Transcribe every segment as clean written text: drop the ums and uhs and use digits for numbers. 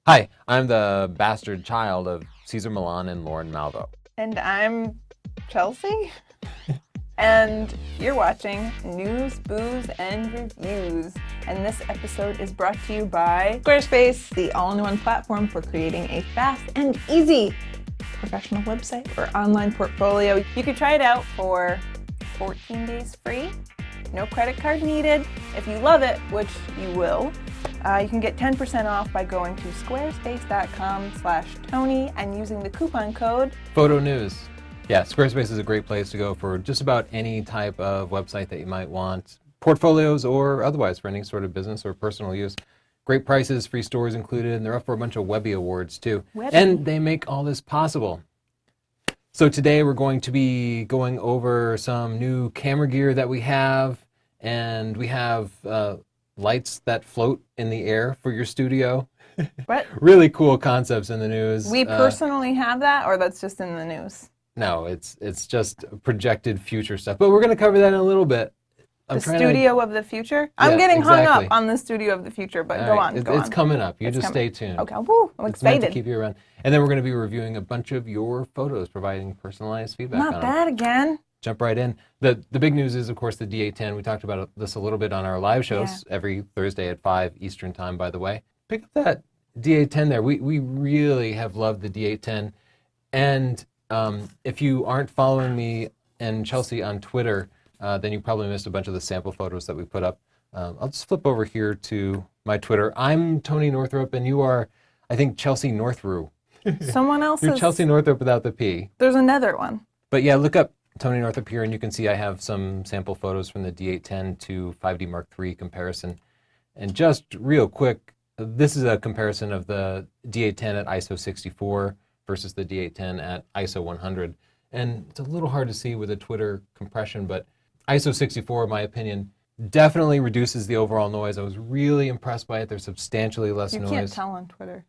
Hi, I'm the bastard child of Caesar Milan and Lauren Malvo. And I'm Chelsea. And you're watching News, Booze, and Reviews. And this episode is brought to you by Squarespace, the all-in-one platform for creating a fast and easy professional website or online portfolio. You can try it out for 14 days free. No credit card needed. If you love it, which you will, you can get 10% off by going to squarespace.com/Tony and using the coupon code Photo News. Yeah, Squarespace is a great place to go for just about any type of website that you might want, portfolios or otherwise for any sort of business or personal use. Great prices, free stores included, and they're up for a bunch of Webby awards too. Webby. And they make all this possible. So today we're going to be going over some new camera gear that we have, and we have lights that float in the air for your studio. What? Really cool concepts in the news. We personally have that, or that's just in the news? No, it's just projected future stuff, but we're going to cover that in a little bit. The studio of the future? I'm getting hung up on the studio of the future, but go on. It's coming up. You just stay tuned. Okay, woo, I'm It's meant to excited. keep you around. And then we're going to be reviewing a bunch of your photos, providing personalized feedback on Not them. bad again. Jump right in. The big news is, of course, the D810. We talked about this a little bit on our live shows every Thursday at 5 Eastern time, by the way. Pick up that D810 there. We really have loved the D810. And if you aren't following me and Chelsea on Twitter, then you probably missed a bunch of the sample photos that we put up. I'll just flip over here to my Twitter. I'm Tony Northrup, and you are, I think, Chelsea Northrup. Someone else You're is... Chelsea Northrup without the P. There's another one. But yeah, look up Tony Northrup here, and you can see I have some sample photos from the D810 to 5D Mark III comparison. And just real quick, this is a comparison of the D810 at ISO 64 versus the D810 at ISO 100. And it's a little hard to see with the Twitter compression, but ISO 64, in my opinion, definitely reduces the overall noise. I was really impressed by it. There's substantially less noise. You can't tell on Twitter.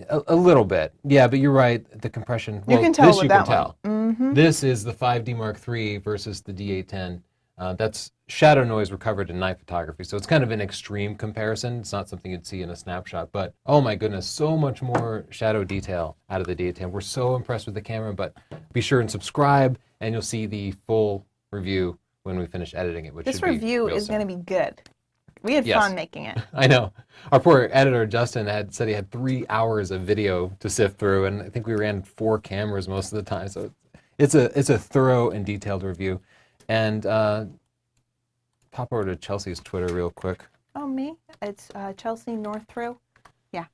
A little bit. Yeah, but you're right. The compression. You can tell this with you that can tell. Mm-hmm. This is the 5D Mark III versus the D810. That's shadow noise recovered in night photography. So it's kind of an extreme comparison. It's not something you'd see in a snapshot. But oh my goodness, so much more shadow detail out of the D810. We're so impressed with the camera, but be sure and subscribe, and you'll see the full review when we finish editing it. This review is going to be good. We had fun making it. I know. Our poor editor, Justin, said he had 3 hours of video to sift through, and I think we ran 4 cameras most of the time. So it's a thorough and detailed review. And pop over to Chelsea's Twitter real quick. Oh, me? It's Chelsea Northrup. Yeah.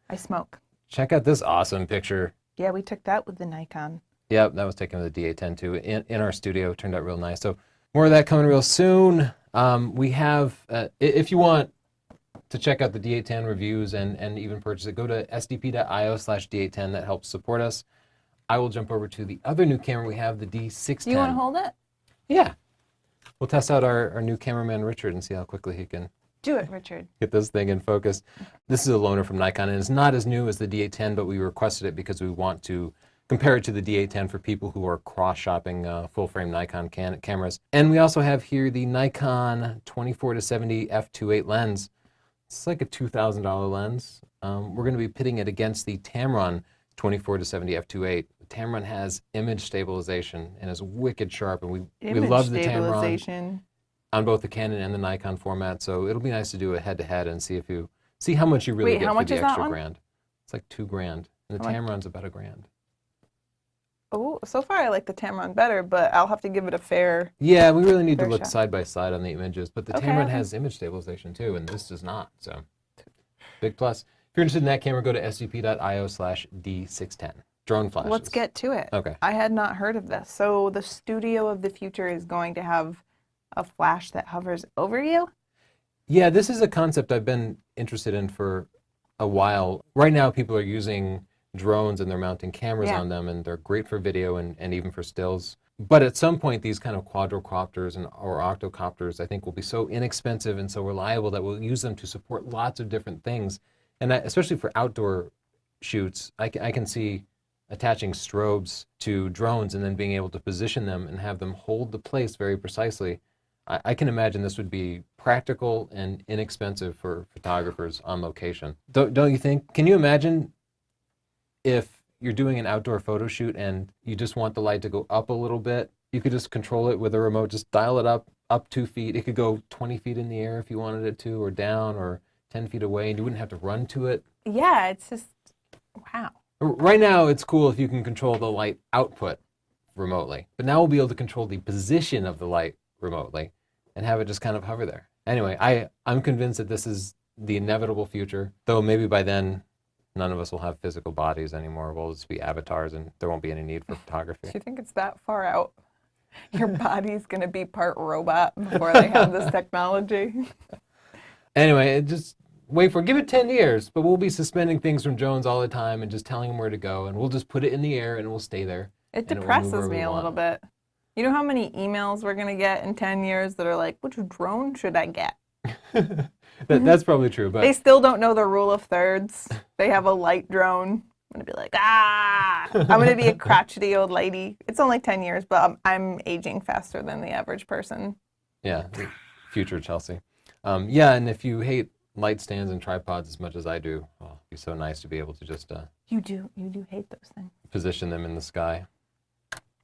I smoke. Check out this awesome picture. Yeah, we took that with the Nikon. Yep, that was taken with the D810 too in our studio. Turned out real nice. So more of that coming real soon. We have, if you want to check out the D810 reviews and even purchase it, go to sdp.io/D810. That helps support us. I will jump over to the other new camera we have, the D610. You want to hold it? Yeah. We'll test out our new cameraman, Richard, and see how quickly he can do it, Richard. Get this thing in focus. This is a loaner from Nikon, and it's not as new as the D810, but we requested it because we want to compare it to the D810 for people who are cross-shopping full-frame Nikon cameras. And we also have here the Nikon 24-70 f2.8 lens. It's like a $2,000 lens. We're going to be pitting it against the Tamron 24-70 f2.8. The Tamron has image stabilization and is wicked sharp, and we love the Tamron on both the Canon and the Nikon format. So it'll be nice to do a head-to-head and see how much you really get for the extra grand. It's like $2,000, and the Tamron's about $1,000. Oh, so far I like the Tamron better, but I'll have to give it a fair. Yeah, we really need to look side by side on the images, but the Tamron has image stabilization too, and this does not. So big plus. If you're interested in that camera, go to sdp.io/D610. Drone flashes. Let's get to it. Okay. I had not heard of this. So the studio of the future is going to have a flash that hovers over you? Yeah, this is a concept I've been interested in for a while. Right now, people are using drones and they're mounting cameras on them, and they're great for video and even for stills. But at some point, these kind of quadrocopters or octocopters, I think, will be so inexpensive and so reliable that we'll use them to support lots of different things. And especially for outdoor shoots, I can see attaching strobes to drones and then being able to position them and have them hold the place very precisely I can imagine this would be practical and inexpensive for photographers on location. Don't you think? Can you imagine if you're doing an outdoor photo shoot and you just want the light to go up a little bit? You could just control it with a remote, just dial it up 2 feet. It could go 20 feet in the air if you wanted it to, or down, or 10 feet away, and you wouldn't have to run to it. Yeah, it's just, wow. Right now, it's cool if you can control the light output remotely, but now we'll be able to control the position of the light remotely and have it just kind of hover there. Anyway, I'm convinced that this is the inevitable future, though maybe by then none of us will have physical bodies anymore. We'll just be avatars and there won't be any need for photography. Do you think it's that far out? Your body's going to be part robot before they have this technology? Anyway, just give it 10 years, but we'll be suspending things from drones all the time and just telling them where to go, and we'll just put it in the air and it will stay there. It depresses me a little bit. You know how many emails we're going to get in 10 years that are like, which drone should I get? That's probably true. But they still don't know the rule of thirds. They have a light drone. I'm going to be like, I'm going to be a crotchety old lady. It's only 10 years, but I'm aging faster than the average person. Yeah, future Chelsea. Yeah, and if you hate light stands and tripods as much as I do, oh, it'd be so nice to be able to just You do hate those things. Position them in the sky.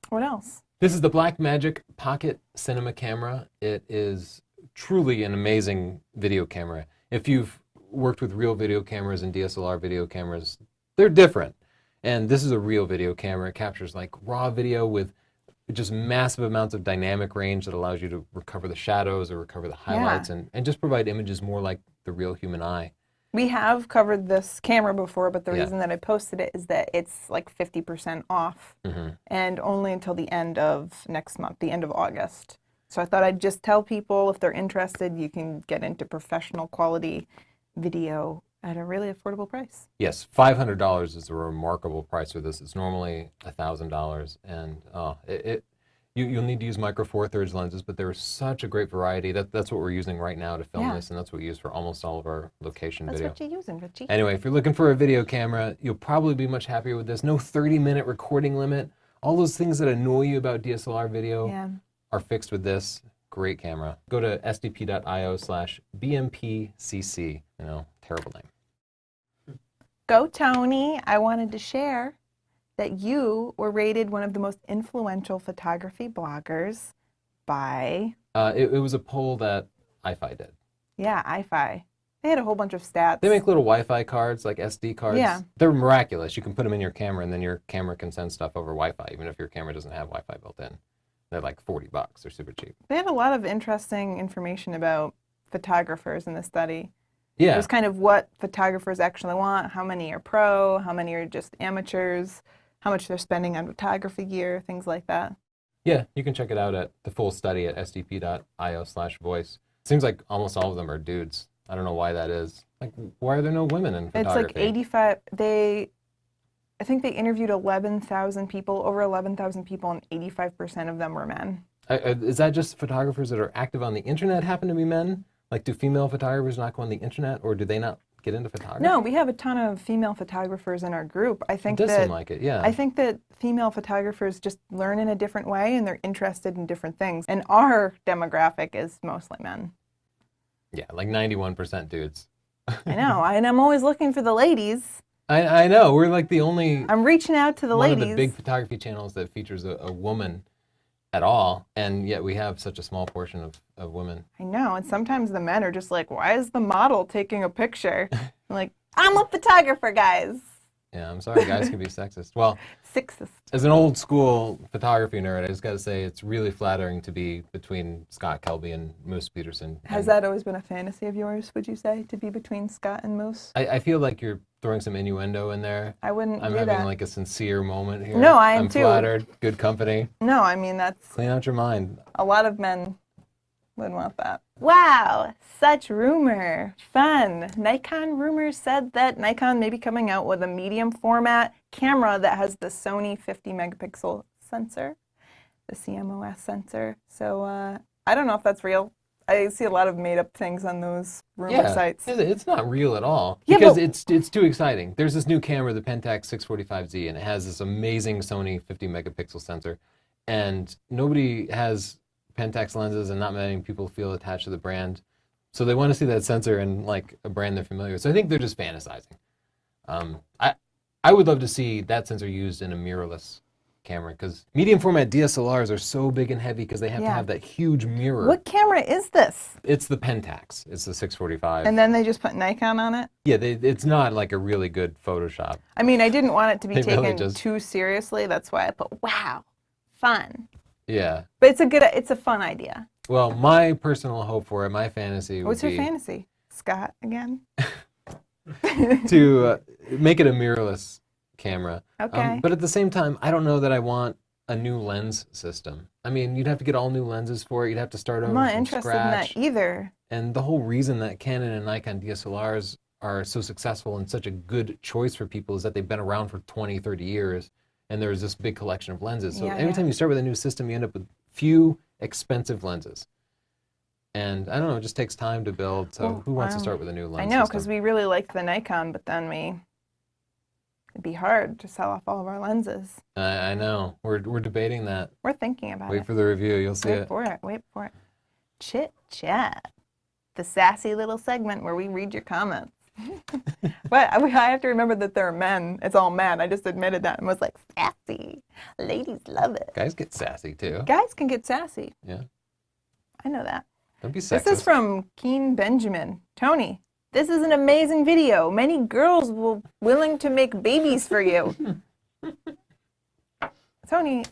What else? This is the Blackmagic Pocket Cinema Camera. It is truly an amazing video camera. If you've worked with real video cameras and DSLR video cameras, they're different. And this is a real video camera. It captures like raw video with just massive amounts of dynamic range that allows you to recover the shadows or recover the highlights and just provide images more like the real human eye. We have covered this camera before, but the reason that I posted it is that it's like 50% off and only until the end of next month, the end of August. So I thought I'd just tell people if they're interested, you can get into professional quality video at a really affordable price. Yes, $500 is a remarkable price for this. It's normally $1,000, and you'll need to use micro four thirds lenses, but there's such a great variety. That's what we're using right now to film this, and that's what we use for almost all of our location video. That's what you're using, Richie. Anyway, if you're looking for a video camera, you'll probably be much happier with this. No 30-minute recording limit. All those things that annoy you about DSLR video are fixed with this. Great camera. Go to sdp.io/bmpcc. Terrible name. Go, Tony. I wanted to share that you were rated one of the most influential photography bloggers by... It was a poll that iFi did. Yeah, iFi. They had a whole bunch of stats. They make little Wi-Fi cards, like SD cards. Yeah. They're miraculous. You can put them in your camera, and then your camera can send stuff over Wi-Fi, even if your camera doesn't have Wi-Fi built in. They're like $40. They're super cheap. They had a lot of interesting information about photographers in the study. Yeah. It was kind of what photographers actually want, how many are pro, how many are just amateurs, how much they're spending on photography gear, things like that. Yeah, you can check it out at the full study at sdp.io/voice. Seems like almost all of them are dudes. I don't know why that is. Like, why are there no women in photography? It's like 85, I think they interviewed 11,000 people, over 11,000 people, and 85% of them were men. Is that just photographers that are active on the internet happen to be men? Like, do female photographers not go on the internet, or do they not get into photography? No, we have a ton of female photographers in our group. I think it does seem like it, yeah. I think that female photographers just learn in a different way, and they're interested in different things. And our demographic is mostly men. Yeah, like 91% dudes. I know, and I'm always looking for the ladies. I know, we're like the only... I'm reaching out to the ladies. One of the big photography channels that features a woman at all, and yet we have such a small portion of women. I know, and sometimes the men are just like, why is the model taking a picture? I'm like, I'm a photographer, guys. Yeah, I'm sorry, guys can be sexist. Well, sexist. As an old school photography nerd, I just got to say it's really flattering to be between Scott Kelby and Moose Peterson. Has that always been a fantasy of yours, would you say, to be between Scott and Moose? I feel like you're throwing some innuendo in there. I wouldn't I'm do having that. like a sincere moment here. No, I am I'm too. flattered. Good company. No, I mean, that's... Clean out your mind. A lot of men would want that. Wow, such rumor. Fun. Nikon rumors said that Nikon may be coming out with a medium format camera that has the Sony 50 megapixel sensor, the CMOS sensor. So I don't know if that's real. I see a lot of made up things on those rumor sites. It's not real at all. Yeah, because but... it's too exciting. There's this new camera, the Pentax 645Z, and it has this amazing Sony 50 megapixel sensor. And nobody has Pentax lenses and not many people feel attached to the brand. So they want to see that sensor in like a brand they're familiar with. So I think they're just fantasizing. I would love to see that sensor used in a mirrorless camera because medium format DSLRs are so big and heavy because they have to have that huge mirror. What camera is this? It's the Pentax. It's the 645. And then they just put Nikon on it? Yeah, it's not like a really good Photoshop. I mean, I didn't want it to be They really taken just- too seriously. That's why I put, wow, fun. Yeah. But it's a fun idea. Well, my personal hope for it, my fantasy would What's your be fantasy? Scott again? to make it a mirrorless camera. Okay. But at the same time, I don't know that I want a new lens system. I mean, you'd have to get all new lenses for it. You'd have to start over I'm not from interested scratch. in that either. And the whole reason that Canon and Nikon DSLRs are so successful and such a good choice for people is that they've been around for 20, 30 years, and there's this big collection of lenses. So every time you start with a new system, you end up with few expensive lenses. And I don't know, it just takes time to build. So who wants to start with a new lens I know, system? because we really liked the Nikon, but then it'd be hard to sell off all of our lenses. I know. We're debating that. We're thinking about it. Wait for the review. You'll see it. Wait for it. Chit Chat, the sassy little segment where we read your comments. But I have to remember that they're men. It's all men. I just admitted that and was like, sassy. Ladies love it. Guys get sassy too. Guys can get sassy. Yeah. I know that. Don't be sexist. This is from Keen Benjamin. Tony, this is an amazing video. Many girls will willing to make babies for you. Tony,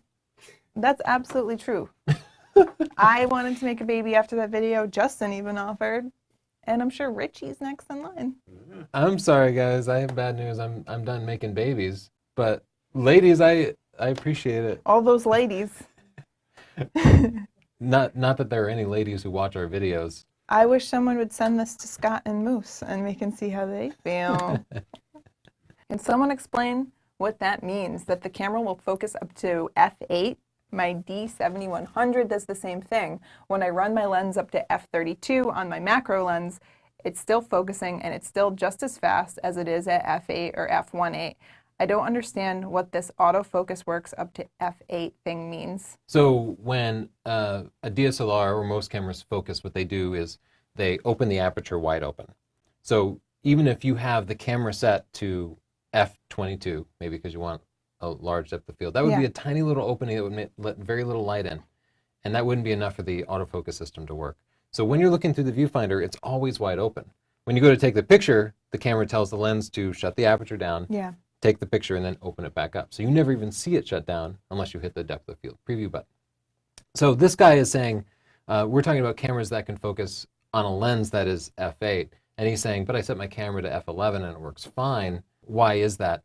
that's absolutely true. I wanted to make a baby after that video. Justin even offered. And I'm sure Richie's next in line. I'm sorry, guys. I have bad news. I'm done making babies. But ladies, I appreciate it. All those ladies. Not that there are any ladies who watch our videos. I wish someone would send this to Scott and Moose and we can see how they feel. Can someone explain what that means? That the camera will focus up to f8? My D7100 does the same thing. When I run my lens up to f32 on my macro lens, it's still focusing and it's still just as fast as it is at f8 or f1.8. I don't understand what this autofocus works up to f8 thing means. So when a DSLR or most cameras focus, what they do is they open the aperture wide open. So even if you have the camera set to f22, maybe because you want a large depth of field, that would be a tiny little opening that would let very little light in. And that wouldn't be enough for the autofocus system to work. So when you're looking through the viewfinder, it's always wide open. When you go to take the picture, the camera tells the lens to shut the aperture down, take the picture, and then open it back up. So you never even see it shut down unless you hit the depth of field preview button. So this guy is saying, we're talking about cameras that can focus on a lens that is f8. And he's saying, but I set my camera to f11 and it works fine. Why is that?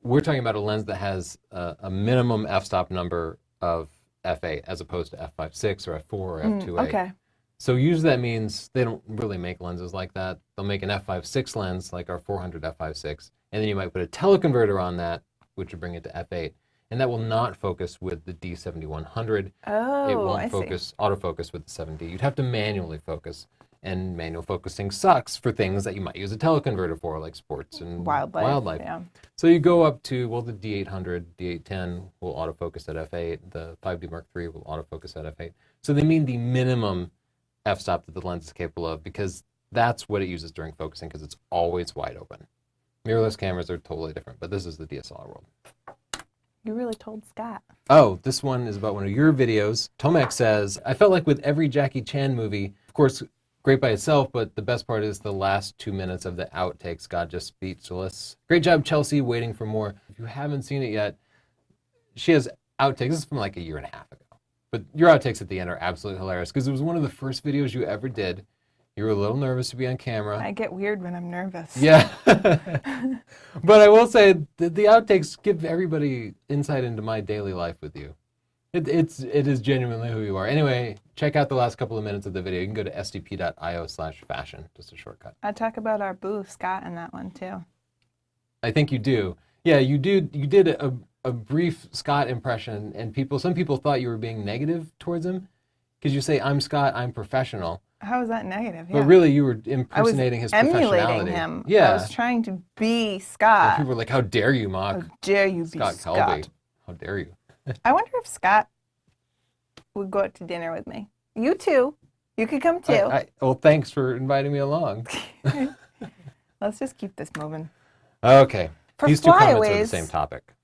We're talking about a lens that has a minimum f-stop number of f8 as opposed to f5.6 or f4 or f2.8. Okay. So usually that means they don't really make lenses like that. They'll make an f5.6 lens like our 400 f5.6, and then you might put a teleconverter on that, which would bring it to f8. And that will not focus with the D7100. Oh, it won't I focus autofocus with the 7D. You'd have to manually focus. And manual focusing sucks for things that you might use a teleconverter for, like sports and wildlife. Yeah. So you go up to, well, the D800, D810 will autofocus at f8. The 5D Mark III will autofocus at f8. So they mean the minimum f-stop that the lens is capable of because that's what it uses during focusing because it's always wide open. Mirrorless cameras are totally different, but this is the DSLR world. You really told Scott. Oh, this one is about one of your videos. Tomek says, I felt like with every Jackie Chan movie, of course, great by itself, but the best part is the last 2 minutes of the outtakes. God, just speechless. Great job, Chelsea, waiting for more. If you haven't seen it yet, she has outtakes. This is from like a year and a half ago. But your outtakes at the end are absolutely hilarious because it was one of the first videos you ever did. You were a little nervous to be on camera. I get weird when I'm nervous. Yeah. But I will say that the outtakes give everybody insight into my daily life with you. It is genuinely who you are. Anyway, check out the last couple of minutes of the video. You can go to sdp.io/fashion, just a shortcut. I talk about our boo, Scott, in that one too. I think you do. Yeah, you did a brief Scott impression, and some people thought you were being negative towards him because you say, I'm Scott, I'm professional. How is that negative? Yeah. But really, you were impersonating his professionality. Emulating him. Yeah. I was trying to be Scott. And people were like, how dare you mock How dare you be Scott Scott? Kelby? How dare you? I wonder if Scott would go out to dinner with me. You too. You could come too. Well, thanks for inviting me along. Let's just keep this moving. Okay. For These two comments are the flyaways, same topic.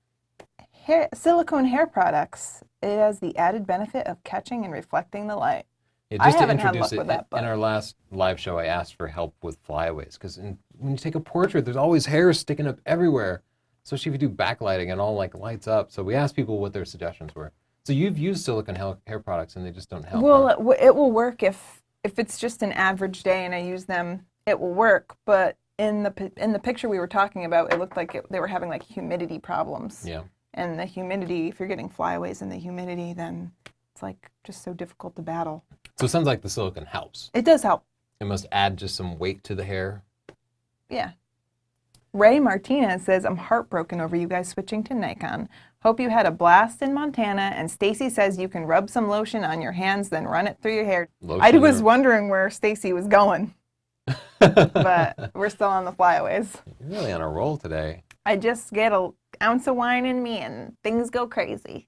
Silicone hair products, it has the added benefit of catching and reflecting the light. Yeah, I just to haven't had introduce luck with that, but- in our last live show, I asked for help with flyaways because when you take a portrait, there's always hair sticking up everywhere. Especially if you do backlighting and all like lights up. So we asked people what their suggestions were. So you've used silicone hair products and they just don't help. Well, huh? it will work if it's just an average day and I use them. It will work, but in the picture we were talking about, it looked like they were having like humidity problems. Yeah. And the humidity, if you're getting flyaways in the humidity, then it's like just so difficult to battle. So it sounds like the silicone helps. It does help. It must add just some weight to the hair. Yeah. Ray Martinez says, I'm heartbroken over you guys switching to Nikon. Hope you had a blast in Montana. And Stacy says you can rub some lotion on your hands, then run it through your hair. I was wondering where Stacy was going. But we're still on the flyaways. You're really on a roll today. I just get an ounce of wine in me and things go crazy.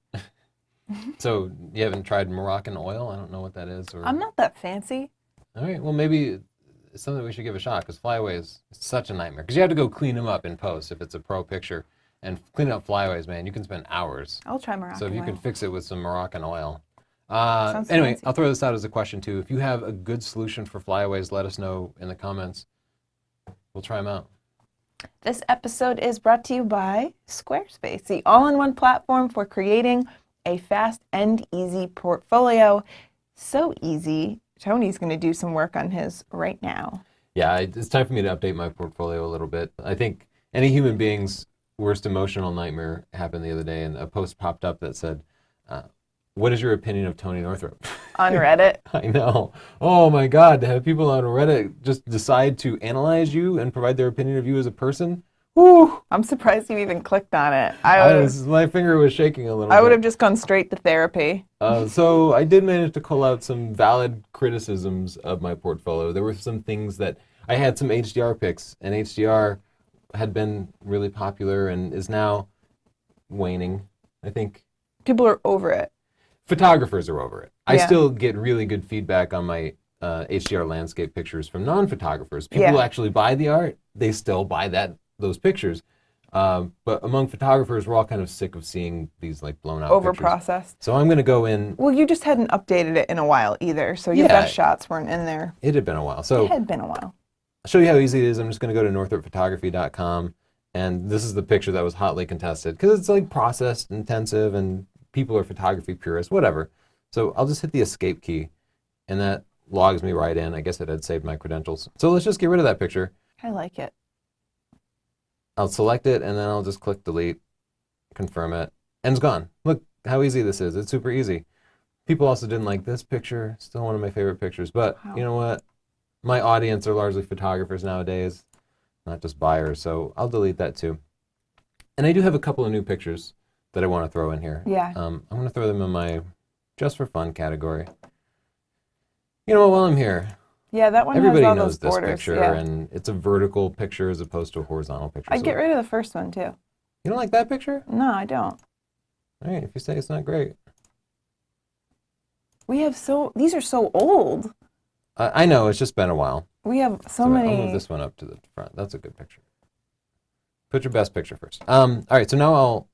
So you haven't tried Moroccan oil? I don't know what that is. Or... I'm not that fancy. All right. Well, maybe it's something we should give a shot because flyaways is such a nightmare. Because you have to go clean them up in post if it's a pro picture. And cleaning up flyaways, man, you can spend hours. I'll try Moroccan oil. So if you oil. can fix it with some Moroccan oil. Sounds anyway, fancy. I'll throw this out as a question too. If you have a good solution for flyaways, let us know in the comments. We'll try them out. This episode is brought to you by Squarespace, the all-in-one platform for creating a fast and easy portfolio. So easy. Tony's going to do some work on his right now. Yeah, it's time for me to update my portfolio a little bit. I think any human being's worst emotional nightmare happened the other day, and a post popped up that said, what is your opinion of Tony Northrup? On Reddit. I know. Oh my God, to have people on Reddit just decide to analyze you and provide their opinion of you as a person? Woo! I'm surprised you even clicked on it. My finger was shaking a little bit. I would have just gone straight to therapy. So I did manage to call out some valid criticisms of my portfolio. There were some things that I had some HDR pics, and HDR had been really popular and is now waning, I think. People are over it. Photographers are over it. I Yeah. still get really good feedback on my HDR landscape pictures from non-photographers. People who actually buy the art, they still buy those pictures. But among photographers, we're all kind of sick of seeing these like blown out pictures. Over-processed. So I'm going to go in. Well, you just hadn't updated it in a while either, so your best shots weren't in there. It had been a while. So It had been a while. I'll show you how easy it is. I'm just going to go to northrupphotography.com, and this is the picture that was hotly contested because it's like processed intensive and people are photography purists, whatever. So I'll just hit the escape key, and that logs me right in. I guess it had saved my credentials. So let's just get rid of that picture. I like it. I'll select it, and then I'll just click delete, confirm it, and it's gone. Look how easy this is. It's super easy. People also didn't like this picture. Still one of my favorite pictures. But you know what? My audience are largely photographers nowadays, not just buyers. So I'll delete that too. And I do have a couple of new pictures that I want to throw in here. Yeah. I'm going to throw them in my just for fun category. You know what? While I'm here, Yeah, that one everybody has all knows those this borders. picture, Yeah. and it's a vertical picture as opposed to a horizontal picture. I'd So- get rid of the first one too. You don't like that picture? No, I don't. All right, if you say it's not great. These are so old. I know, it's just been a while. We have so I'll many. move this one up to the front. That's a good picture. Put your best picture first. All right, so now I'll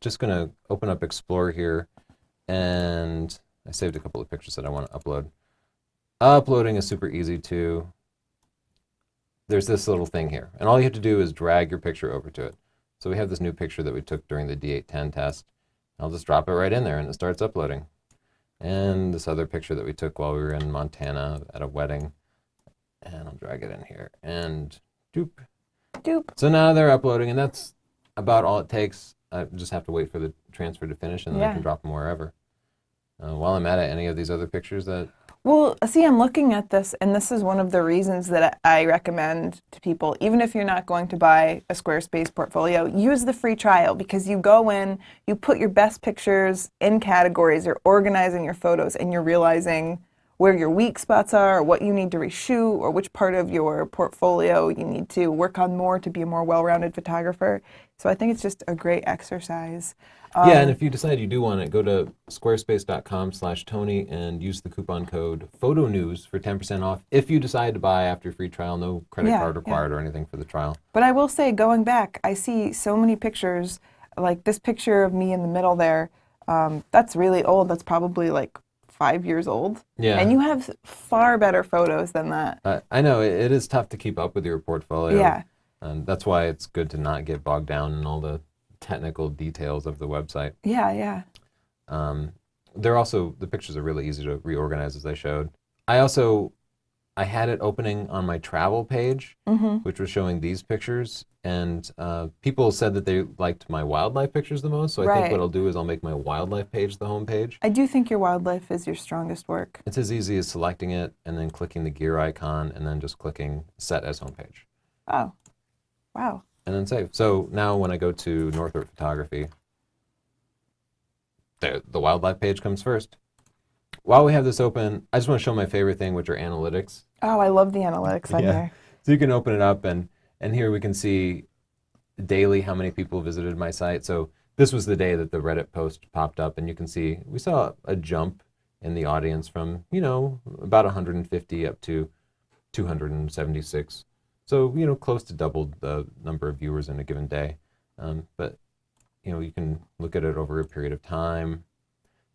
just going to open up Explorer here, and I saved a couple of pictures that I want to upload. Uploading is super easy too. There's this little thing here, and all you have to do is drag your picture over to it. So we have this new picture that we took during the D810 test. I'll just drop it right in there, and it starts uploading. And this other picture that we took while we were in Montana at a wedding. And I'll drag it in here, and doop. Doop. So now they're uploading, and that's about all it takes. I just have to wait for the transfer to finish, and then I can drop them wherever. While I'm at it, any of these other pictures that... Well, see, I'm looking at this, and this is one of the reasons that I recommend to people, even if you're not going to buy a Squarespace portfolio, use the free trial, because you go in, you put your best pictures in categories, you're organizing your photos, and you're realizing, where your weak spots are, or what you need to reshoot, or which part of your portfolio you need to work on more to be a more well-rounded photographer. So I think it's just a great exercise. Yeah, and if you decide you do want it, go to squarespace.com/Tony and use the coupon code PHOTONEWS for 10% off if you decide to buy after your free trial. No credit card required or anything for the trial. But I will say, going back, I see so many pictures, like this picture of me in the middle there, that's really old. That's probably like 5 years old. Yeah. And you have far better photos than that. I know, it is tough to keep up with your portfolio. Yeah. And that's why it's good to not get bogged down in all the technical details of the website. Yeah, yeah. They're also, the pictures are really easy to reorganize, as I showed. I had it opening on my travel page, which was showing these pictures, and people said that they liked my wildlife pictures the most, so I think what I'll do is I'll make my wildlife page the home page. I do think your wildlife is your strongest work. It's as easy as selecting it and then clicking the gear icon and then just clicking set as homepage. Oh, wow. And then save. So now when I go to Northrop Photography, the wildlife page comes first. While we have this open, I just want to show my favorite thing, which are analytics. Oh, I love the analytics on there. So you can open it up, and here we can see daily how many people visited my site. So this was the day that the Reddit post popped up, and you can see we saw a jump in the audience from, about 150 up to 276. So, close to double the number of viewers in a given day. But, you can look at it over a period of time.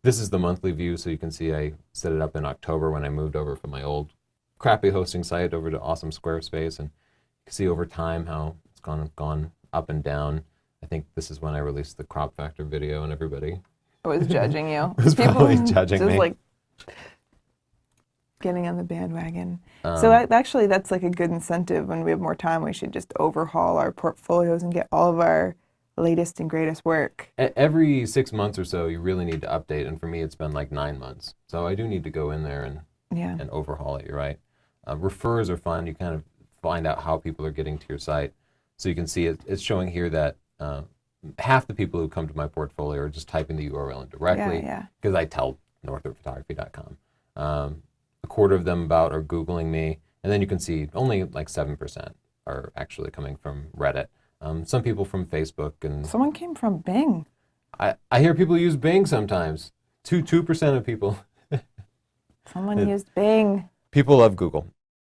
This is the monthly view, so you can see I set it up in October when I moved over from my old crappy hosting site over to awesome Squarespace, and you can see over time how it's gone up and down. I think this is when I released the crop factor video, and everybody was judging you. was probably judging me. Like getting on the bandwagon. So actually, that's like a good incentive. When we have more time, we should just overhaul our portfolios and get all of our latest and greatest work. Every 6 months or so, you really need to update, and for me, it's been like 9 months. So I do need to go in there and overhaul it. You're right. Refers are fun. You kind of find out how people are getting to your site. So you can see it's showing here that half the people who come to my portfolio are just typing the URL in directly because I tell northropphotography.com. A quarter of them about are Googling me, and then you can see only like 7% are actually coming from Reddit. Some people from Facebook, and someone came from Bing. I hear people use Bing sometimes. 2% of people. Someone used Bing. People love Google.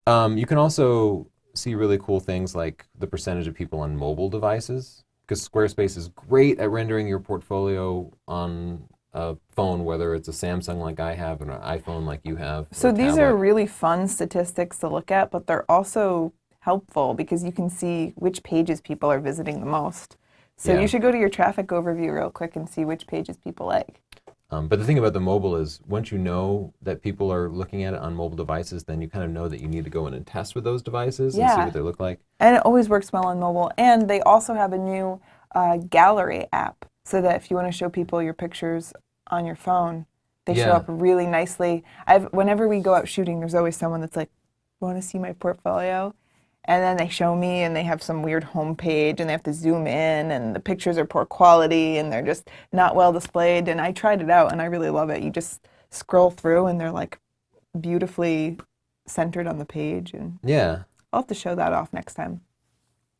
You can also see really cool things like the percentage of people on mobile devices, because Squarespace is great at rendering your portfolio on a phone, whether it's a Samsung like I have or an iPhone like you have. So these are really fun statistics to look at, but they're also helpful because you can see which pages people are visiting the most. So you should go to your traffic overview real quick and see which pages people like. But the thing about the mobile is once you know that people are looking at it on mobile devices, then you kind of know that you need to go in and test with those devices and see what they look like. And it always works well on mobile. And they also have a new gallery app so that if you want to show people your pictures on your phone, they show up really nicely. Whenever we go out shooting, there's always someone that's like, want to see my portfolio? And then they show me, and they have some weird homepage, and they have to zoom in, and the pictures are poor quality, and they're just not well displayed. And I tried it out, and I really love it. You just scroll through, and they're like beautifully centered on the page. And I'll have to show that off next time.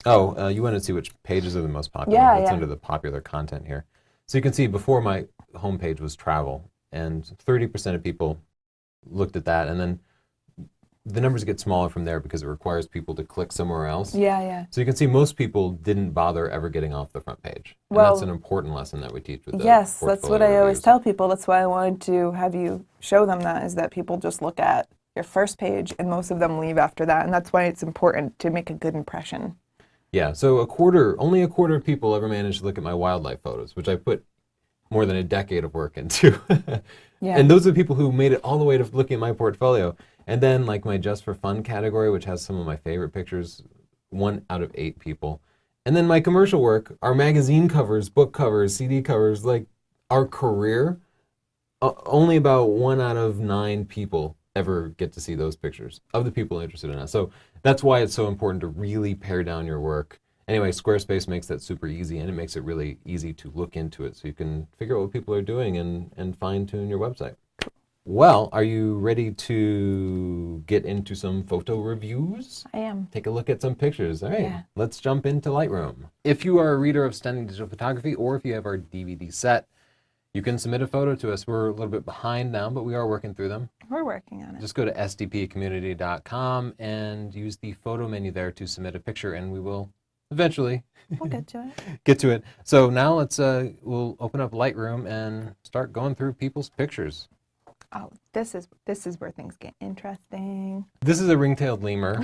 Oh, you want to see which pages are the most popular? That's under the popular content here. So you can see before my homepage was travel, and 30% of people looked at that, and then the numbers get smaller from there because it requires people to click somewhere else. So you can see most people didn't bother ever getting off the front page. And that's an important lesson that we teach with the Yes, that's what I always reviews. tell people. That's why I wanted to have you show them that, is that people just look at your first page, and most of them leave after that. And that's why it's important to make a good impression. Yeah, so only a quarter of people ever managed to look at my wildlife photos, which I put more than a decade of work into. And those are the people who made it all the way to looking at my portfolio. And then like my Just for Fun category, which has some of my favorite pictures, 1 out of 8 people. And then my commercial work, our magazine covers, book covers, CD covers, like our career, only about 1 out of 9 people ever get to see those pictures of the people interested in us. So that's why it's so important to really pare down your work. Anyway, Squarespace makes that super easy, and it makes it really easy to look into it so you can figure out what people are doing and fine-tune your website. Well, are you ready to get into some photo reviews? I am. Take a look at some pictures. All right, Yeah. let's jump into Lightroom. If you are a reader of Stunning Digital Photography, or if you have our DVD set, you can submit a photo to us. We're a little bit behind now, but we are working through them. We're working on it. Just go to sdpcommunity.com and use the photo menu there to submit a picture, and we will eventually We'll get to it. get to it. So now we'll open up Lightroom and start going through people's pictures. Oh, this is where things get interesting. This is a ring-tailed lemur,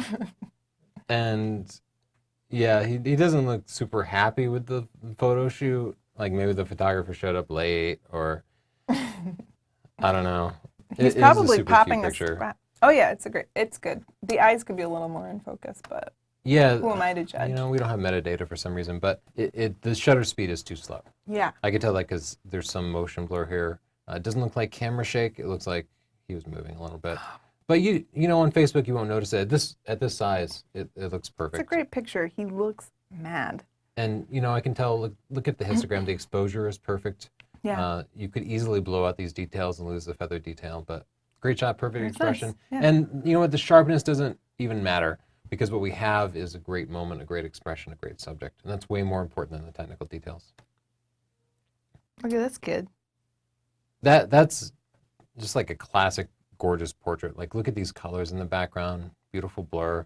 and yeah, he doesn't look super happy with the photo shoot. Like maybe the photographer showed up late, or I don't know. He's It is probably super popping cute a picture. scrap. Oh yeah, it's good. The eyes could be a little more in focus, but Yeah, who am I to judge? you know, we don't have metadata for some reason, but the shutter speed is too slow. Yeah. I could tell that because there's some motion blur here. It doesn't look like camera shake. It looks like he was moving a little bit. But you know, on Facebook, you won't notice it. At this size, it looks perfect. It's a great picture. He looks mad. And you know, I can tell. Look at the histogram. The exposure is perfect. Yeah. You could easily blow out these details and lose the feather detail, but great shot, perfect It's expression. nice, yeah. And you know what? The sharpness doesn't even matter because what we have is a great moment, a great expression, a great subject, and that's way more important than the technical details. Look at this kid. That's just like a classic, gorgeous portrait. Like, look at these colors in the background, beautiful blur.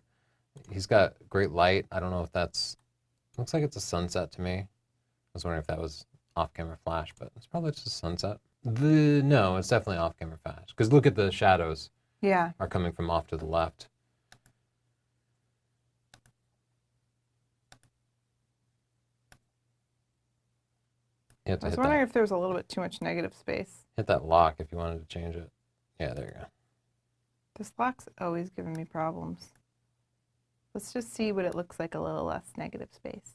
He's got great light. I don't know if that's, looks like it's a sunset to me. I was wondering if that was off-camera flash, but it's probably just a sunset. No, it's definitely off-camera flash, because look at the shadows Yeah. are coming from off to the left. You have to I was hit wondering if there was a little bit too much negative space. hit that lock if you wanted to change it. Yeah, there you go. This lock's always giving me problems. Let's just see what it looks like a little less negative space.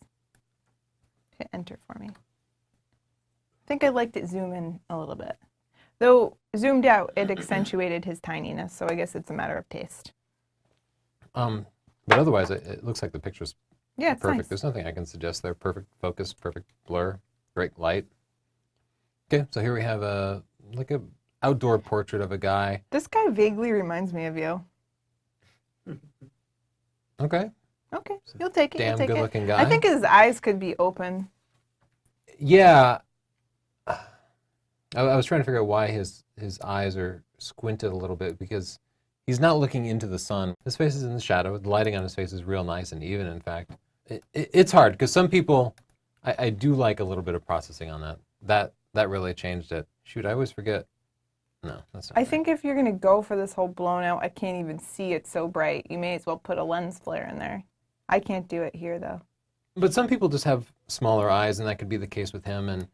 Hit enter for me. I think I liked it zoom in a little bit. Though zoomed out, it accentuated his tininess, so I guess it's a matter of taste. But otherwise, it looks like the picture's Yeah, it's perfect. nice. There's nothing I can suggest there. Perfect focus, perfect blur, great light. Okay, so here we have a outdoor portrait of a guy. This guy vaguely reminds me of you. Okay, Okay, you'll take it. damn You'll take good-looking it. guy. I think his eyes could be open. Yeah. I was trying to figure out why his eyes are squinted a little bit, because he's not looking into the sun. His face is in the shadow. The lighting on his face is real nice and even, in fact. It's hard, because some people, I do like a little bit of processing on that. That really changed it. Shoot, I always forget. No, that's not I right. think if you're going to go for this whole blown out, I can't even see it so bright, you may as well put a lens flare in there. I can't do it here, though. But some people just have smaller eyes, and that could be the case with him. And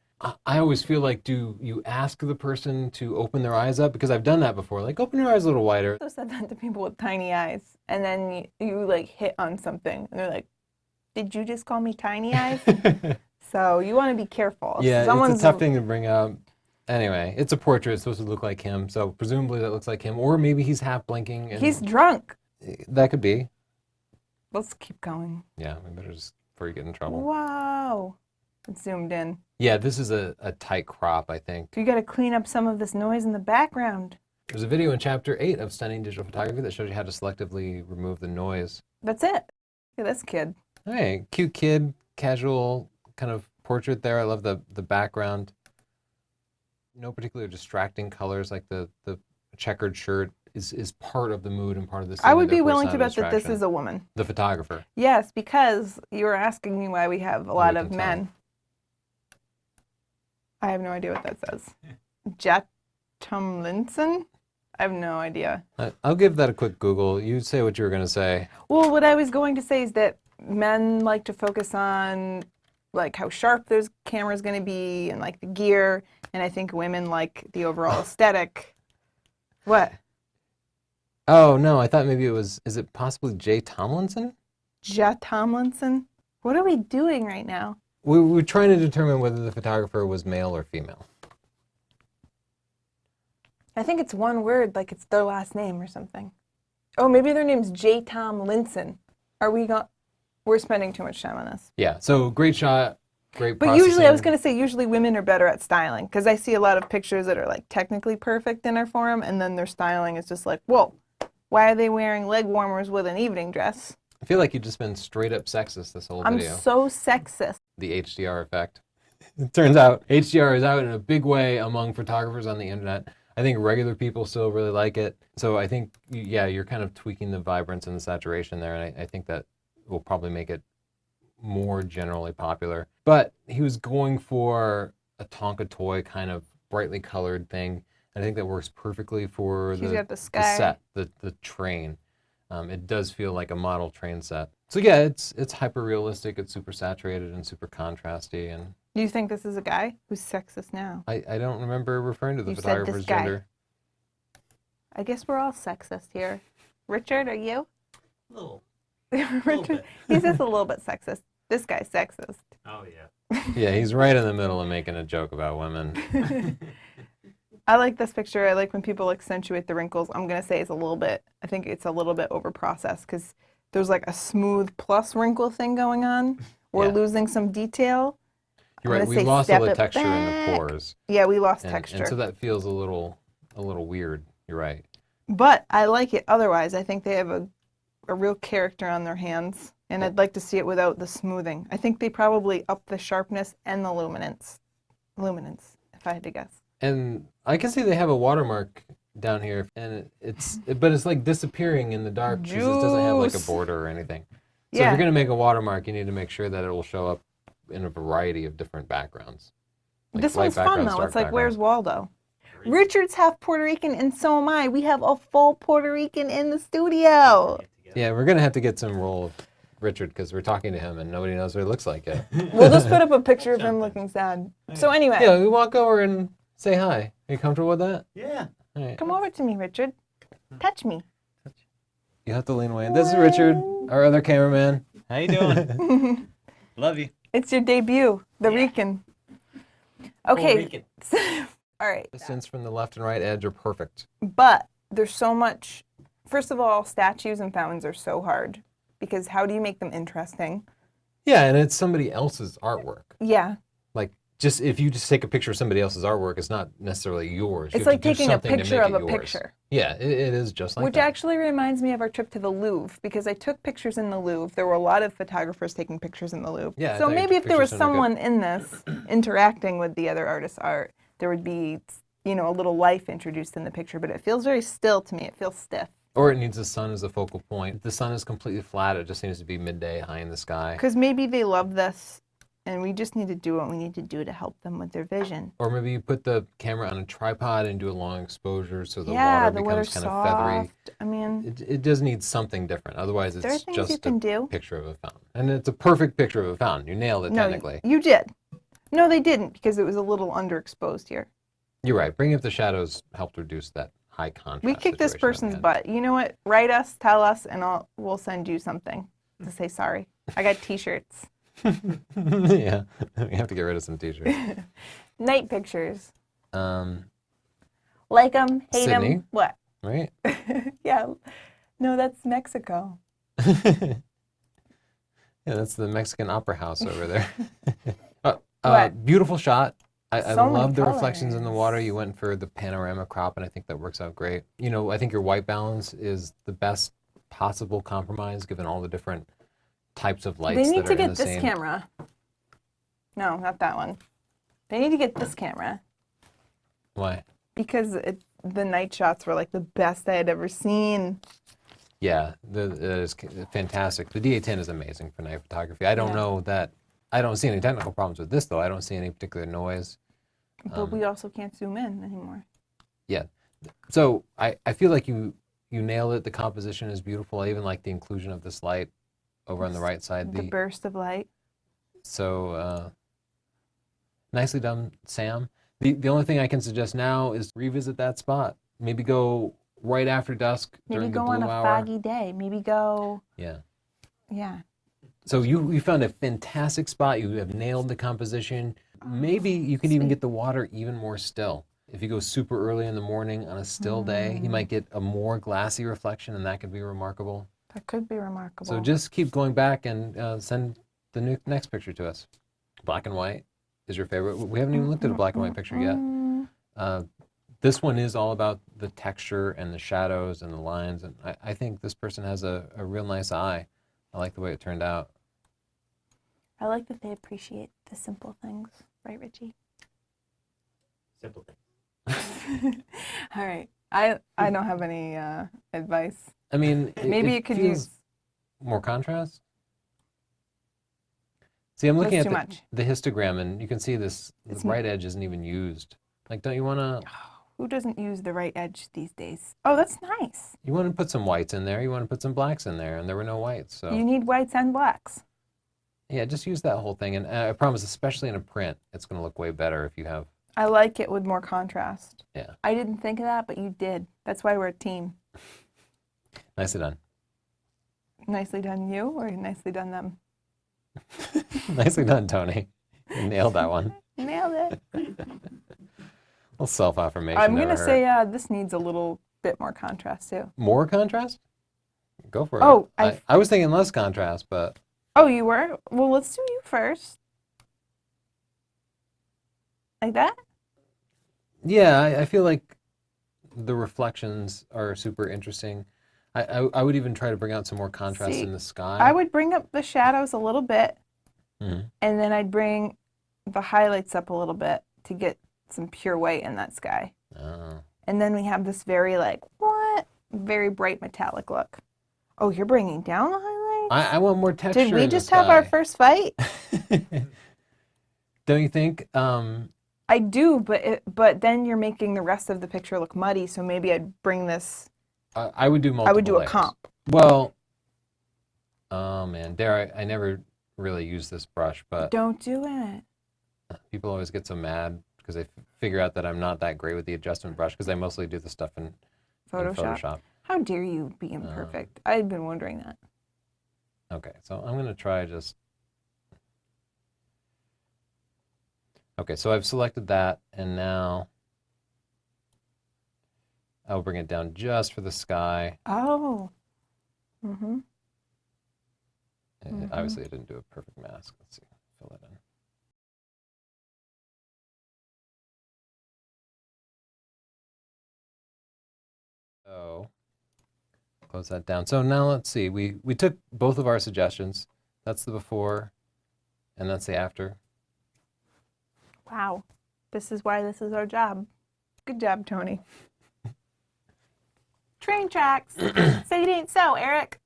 I always feel like, do you ask the person to open their eyes up? Because I've done that before. Like, open your eyes a little wider. I also said that to people with tiny eyes, and then you like hit on something, and they're like, "Did you just call me tiny eyes?" So you want to be careful. Yeah, Someone's it's a tough thing to bring up. Anyway, it's a portrait. It's supposed to look like him. So presumably that looks like him. Or maybe he's half blinking. And He's drunk. that could be. Let's keep going. Yeah, we better just, before you get in trouble. Wow. It's zoomed in. Yeah, this is a tight crop, I think. You got to clean up some of this noise in the background. There's a video in Chapter 8 of Stunning Digital Photography that shows you how to selectively remove the noise. That's it. Look at this kid. Hey, cute kid, casual kind of portrait there. I love the background. No particular distracting colors, like the checkered shirt is part of the mood and part of the scene. I and would be therefore it's willing not to a bet that this distraction. is a woman. The photographer. Yes, because you were asking me why we have a lot we of can men. I have no idea what that says. Jatumlinson? I have no idea. I'll give that a quick Google. You say what you were going to say. Well, what I was going to say is that men like to focus on like how sharp their camera's going to be and like the gear, and I think women like the overall aesthetic. What? Oh, no, I thought maybe it was, is it possibly Jay Tomlinson? Jatumlinson? What are we doing right now? We're trying to determine whether the photographer was male or female. I think it's one word, like it's their last name or something. Oh, maybe their name's J. Tom Linson. Are we we're spending too much time on this. Yeah, so great shot. great But usually, I was processing. going to say, usually women are better at styling because I see a lot of pictures that are like technically perfect in our forum, and then their styling is just like, whoa, why are they wearing leg warmers with an evening dress? I feel like you've just been straight up sexist this whole I'm video. so sexist. The HDR effect. It turns out HDR is out in a big way among photographers on the internet. I think regular people still really like it. So I think, yeah, you're kind of tweaking the vibrance and the saturation there, and I think that will probably make it more generally popular. But he was going for a Tonka toy kind of brightly colored thing. I think that works perfectly for She's got the the sky. set, the train. It does feel like a model train set. So yeah, it's hyper realistic. It's super saturated and super contrasty. And Do you think this is a guy who's sexist now? I don't remember referring to the You said photographer's this guy. gender. I guess we're all sexist here. Richard, are you? Little. Richard, bit. he's just a little bit sexist. This guy's sexist. Oh, yeah. Yeah, he's right in the middle of making a joke about women. I like this picture. I like when people accentuate the wrinkles. I'm going to say it's a little bit, I think it's a little bit overprocessed because there's like a smooth plus wrinkle thing going on. We're Yeah. losing some detail. You're I'm right. gonna We say lost all step the it texture in the back. pores, Yeah, we lost and texture. so that feels a little weird. You're right. But I like it otherwise. I think they have a real character on their hands. And I'd like to see it without the smoothing. I think they probably up the sharpness and the luminance. Luminance, if I had to guess. And I can see they have a watermark down here, and but it's like disappearing in the dark because it doesn't have like a Juice. border or anything. So if Yeah. you're gonna make a watermark, you need to make sure that it will show up in a variety of different backgrounds. Like This light one's fun backgrounds, though. dark It's like, where's backgrounds. Waldo? Richard's half Puerto Rican and so am I. We have a full Puerto Rican in the studio. Yeah, we're gonna have to get some roll of Richard because we're talking to him and nobody knows what he looks like yet. We'll just put up a picture of him looking sad. So anyway, Yeah, we walk over and say hi. Are you comfortable with that? Yeah. All right. come over to me, Richard. Touch me. You have to lean away. This is Richard, our other cameraman. How you doing? Love you. It's your debut, the Yeah. Rican. Okay. Rican. All right. Distance from the left and right edge are perfect. But there's so much. First of all, statues and fountains are so hard because how do you make them interesting? Yeah, and it's somebody else's artwork. Yeah. Like, just if you just take a picture of somebody else's artwork, it's not necessarily yours. You It's have like to do taking a something to picture make of it a yours. picture. Yeah, it is just like Which that. actually reminds me of our trip to the Louvre because I took pictures in the Louvre. There were a lot of photographers taking pictures in the Louvre. Yeah, I So thought your maybe if there was pictures sounded good. someone in this interacting with the other artist's art, there would be, you know, a little life introduced in the picture. But it feels very still to me. It feels stiff. Or it needs the sun as a focal point. If the sun is completely flat, it just needs to be midday, high in the sky. Because maybe they love this, and we just need to do what we need to do to help them with their vision. Or maybe you put the camera on a tripod and do a long exposure so the Yeah, water the becomes water's kind of feathery. soft. I mean, It does need something different. Otherwise, there are it's things you just can a do. picture of a fountain. And it's a perfect picture of a fountain. You nailed it No, technically. you did. No, they didn't because it was a little underexposed here. You're right. Bringing up the shadows helped reduce that high contrast. We kicked this situation that we person's had. butt. You know what? Write us, tell us, and we'll send you something to say sorry. I got T-shirts. Yeah, we have to get rid of some t-shirts. Night pictures. Um, Like them, hate Sydney. them. What? right? Yeah. No, that's Mexico. Yeah, that's the Mexican Opera House over there. What? Beautiful shot. I So many love the reflections in the water. colors. You went for the panorama crop, and I think that works out great. You know, I think your white balance is the best possible compromise given all the different types of lights They need that to are in get the this same. camera. No, not that one. They need to get this camera Why? because the night shots were like the best I had ever seen. Yeah, that is fantastic. The D810 is amazing for night photography. I don't Yeah. know that. I don't see any technical problems with this though. I don't see any particular noise. But we also can't zoom in anymore. Yeah. So I feel like you nailed it. The composition is beautiful. I even like the inclusion of this light over on the right side. The burst of light. So nicely done, Sam. The only thing I can suggest now is revisit that spot. Maybe go right after dusk Maybe during go the blue on a hour. foggy day. Maybe go, Yeah. yeah. So you found a fantastic spot. You have nailed the composition. Maybe you can even sweet. get the water even more still. If you go super early in the morning on a still day, you might get a more glassy reflection, and that could be remarkable. That could be remarkable. So just keep going back and send the next picture to us. Black and white is your favorite. We haven't even looked at a black and white picture yet. This one is all about the texture and the shadows and the lines, and I think this person has a real nice eye. I like the way it turned out. I like that they appreciate the simple things, right, Richie? Simple thing. All right. I don't have any advice. I mean, Maybe you could feels use more contrast. See, I'm looking That's at too much. the histogram, and you can see this. It's The right edge isn't even used. Like, don't you want to? Who doesn't use the right edge these days? Oh, that's nice. You want to put some whites in there. You want to put some blacks in there, and there were no whites. So You need whites and blacks. yeah, just use that whole thing. And I promise, especially in a print, it's going to look way better if you have. I like it with more contrast. Yeah. I didn't think of that, but you did. That's why we're a team. Nicely done. Nicely done you, or nicely done them? Nicely done, Tony. You nailed that one. Nailed it. A little self-affirmation. I'm never going to hurt. say this needs a little bit more contrast, too. More contrast. Go for it. Oh, I was thinking less contrast, but Oh, you were? Well, let's do you first. Like that? yeah, I feel like the reflections are super interesting. I would even try to bring out some more contrast See, in the sky. I would bring up the shadows a little bit, Mhm. and then I'd bring the highlights up a little bit to get some pure white in that sky. Oh. And then we have this very, like, what? Very bright metallic look. Oh, you're bringing down the highlights? I want more texture. Did we in the just have our sky. first fight? Don't you think? I do, but then you're making the rest of the picture look muddy, so maybe I'd bring this. I would do multiple. I would do a layers. comp. Well, oh man, I never really use this brush, but Don't do it. people always get so mad because they figure out that I'm not that great with the adjustment brush because I mostly do the stuff in Photoshop. How dare you be imperfect? I've been wondering that. Okay, so I'm gonna try just. Okay, so I've selected that, and now I'll bring it down just for the sky. Oh. Mm-hmm. And obviously, I didn't do a perfect mask. Let's see, fill it in. So close that down. So now let's see. We took both of our suggestions. That's the before, and that's the after. Wow. This is why this is our job. Good job, Tony. Train tracks. Say it ain't so, Eric.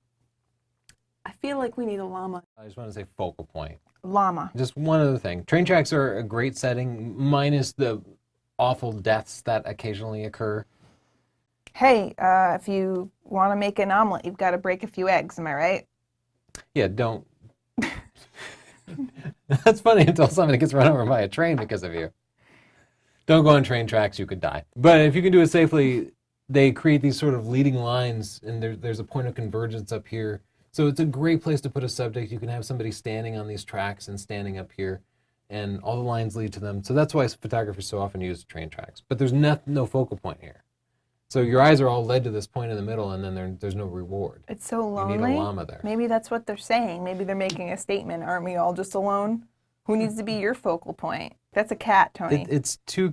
I feel like we need a llama. I just want to say focal point. Llama. Just one other thing. Train tracks are a great setting, minus the awful deaths that occasionally occur. Hey, if you want to make an omelet, you've got to break a few eggs. Am I right? Yeah, don't. That's funny until somebody gets run over by a train because of you. Don't go on train tracks, you could die. But if you can do it safely, they create these sort of leading lines, and there's a point of convergence up here. So it's a great place to put a subject. You can have somebody standing on these tracks and standing up here, and all the lines lead to them. So that's why photographers so often use train tracks. But there's no focal point here. So your eyes are all led to this point in the middle, and then there's no reward. It's so You lonely. need a llama there. Maybe that's what they're saying. Maybe they're making a statement. Aren't we all just alone? Who needs to be your focal point? That's a cat, Tony. It's too.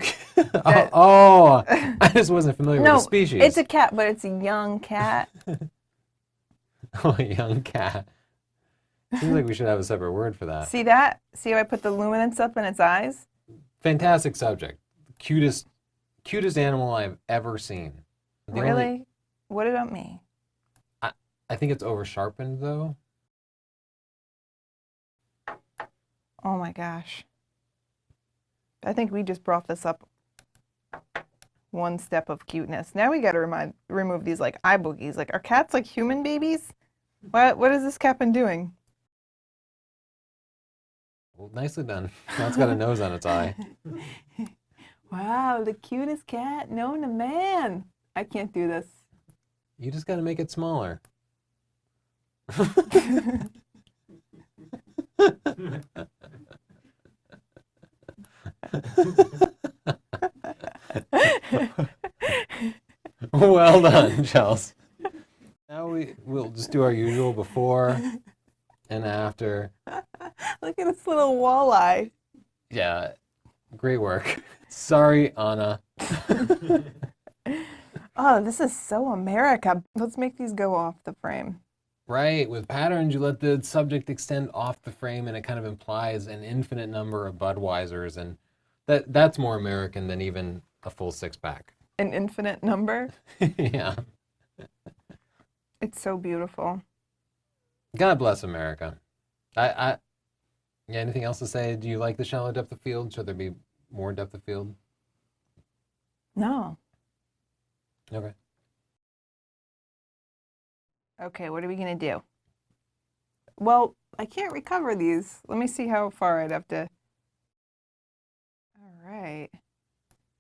Oh, I just wasn't familiar with the species. It's a cat, but it's a young cat. Oh, a young cat. Seems like we should have a separate word for that. See that? See how I put the luminance up in its eyes? Fantastic subject. Cutest animal I've ever seen. The Really? only- What about me? I think it's over sharpened though. Oh my gosh. I think we just brought this up one step of cuteness. Now we got to remove these like eye boogies. Like, are cats like human babies? What has this cat been doing? Well, nicely done. Now it's got a nose on its eye. Wow, the cutest cat known to man. I can't do this. You just got to make it smaller. Well done, Chels. Now we'll just do our usual before and after. Look at this little walleye. Yeah, great work. Sorry, Anna. Oh, this is so America. Let's make these go off the frame. Right, with patterns, you let the subject extend off the frame, and it kind of implies an infinite number of Budweisers, and that's more American than even a full six-pack. An infinite number. Yeah. It's so beautiful. God bless America. Yeah, anything else to say? Do you like the shallow depth of field? Should there be more depth of field? No. Okay. Okay, what are we gonna do? Well, I can't recover these. Let me see how far I'd have to. All right.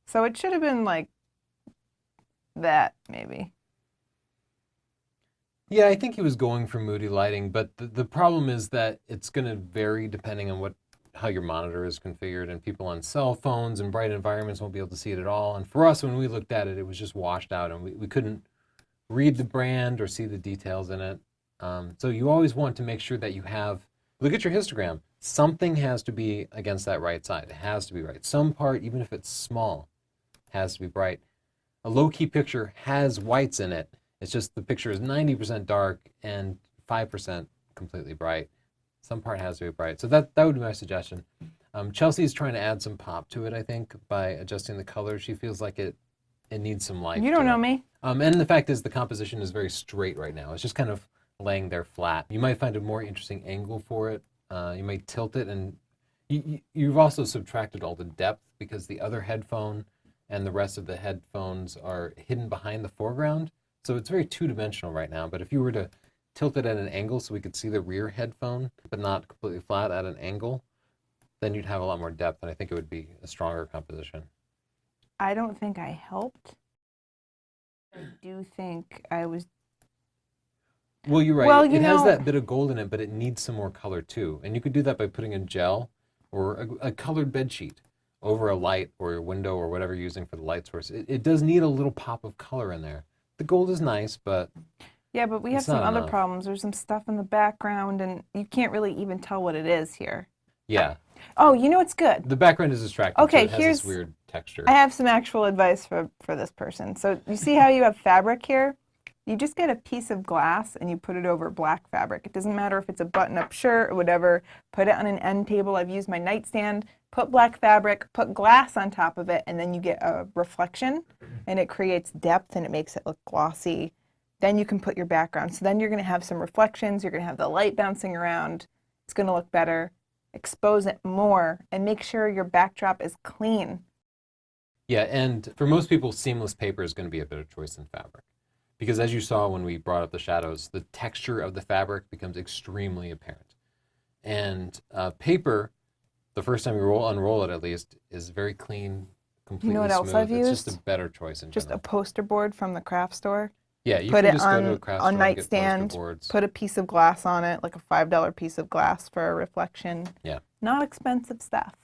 So it should have been like that, maybe. Yeah, I think he was going for moody lighting, but the problem is that it's going to vary depending on how your monitor is configured, and people on cell phones and bright environments won't be able to see it at all. And for us, when we looked at it, it was just washed out, and we couldn't read the brand or see the details in it. So you always want to make sure that you have, look at your histogram. Something has to be against that right side. It has to be right. Some part, even if it's small, has to be bright. A low-key picture has whites in it. It's just the picture is 90% dark and 5% completely bright. Some part has to be bright. So that would be my suggestion. Chelsea's trying to add some pop to it, I think, by adjusting the color. She feels like it needs some life. You don't to know it. me. And the fact is the composition is very straight right now. It's just kind of laying there flat. You might find a more interesting angle for it. You might tilt it, and you've also subtracted all the depth because the other headphone and the rest of the headphones are hidden behind the foreground. So it's very two-dimensional right now, but if you were to tilt it at an angle so we could see the rear headphone, but not completely flat at an angle, then you'd have a lot more depth, and I think it would be a stronger composition. I don't think I helped. I do think I was. Well, you're right. Well, it you has know- that bit of gold in it, but it needs some more color too. And you could do that by putting a gel or a colored bed sheet over a light or a window or whatever you're using for the light source. It does need a little pop of color in there. The gold is nice, but Yeah, but we have It's some not other enough. problems. There's some stuff in the background, and you can't really even tell what it is here. yeah, Oh, you know what's good? the background is distracting. Okay, so it has here's- this weird texture. I have some actual advice for this person. So you see how you have fabric here? You just get a piece of glass and you put it over black fabric. It doesn't matter if it's a button-up shirt or whatever. Put it on an end table. I've used my nightstand. Put black fabric, put glass on top of it, and then you get a reflection, and it creates depth and it makes it look glossy. Then you can put your background. So then you're going to have some reflections. You're going to have the light bouncing around. It's going to look better. Expose it more and make sure your backdrop is clean. Yeah, and for most people, seamless paper is going to be a better choice than fabric. Because as you saw when we brought up the shadows, the texture of the fabric becomes extremely apparent. And paper, the first time you unroll it at least, is very clean, completely what else smooth. I've It's used? just a better choice in Just a general. poster board from the craft store. Yeah, you Put can it just go to a on craft a store and get poster nightstand. boards. Put a piece of glass on it, like a $5 piece of glass for a reflection. Yeah. Not expensive stuff.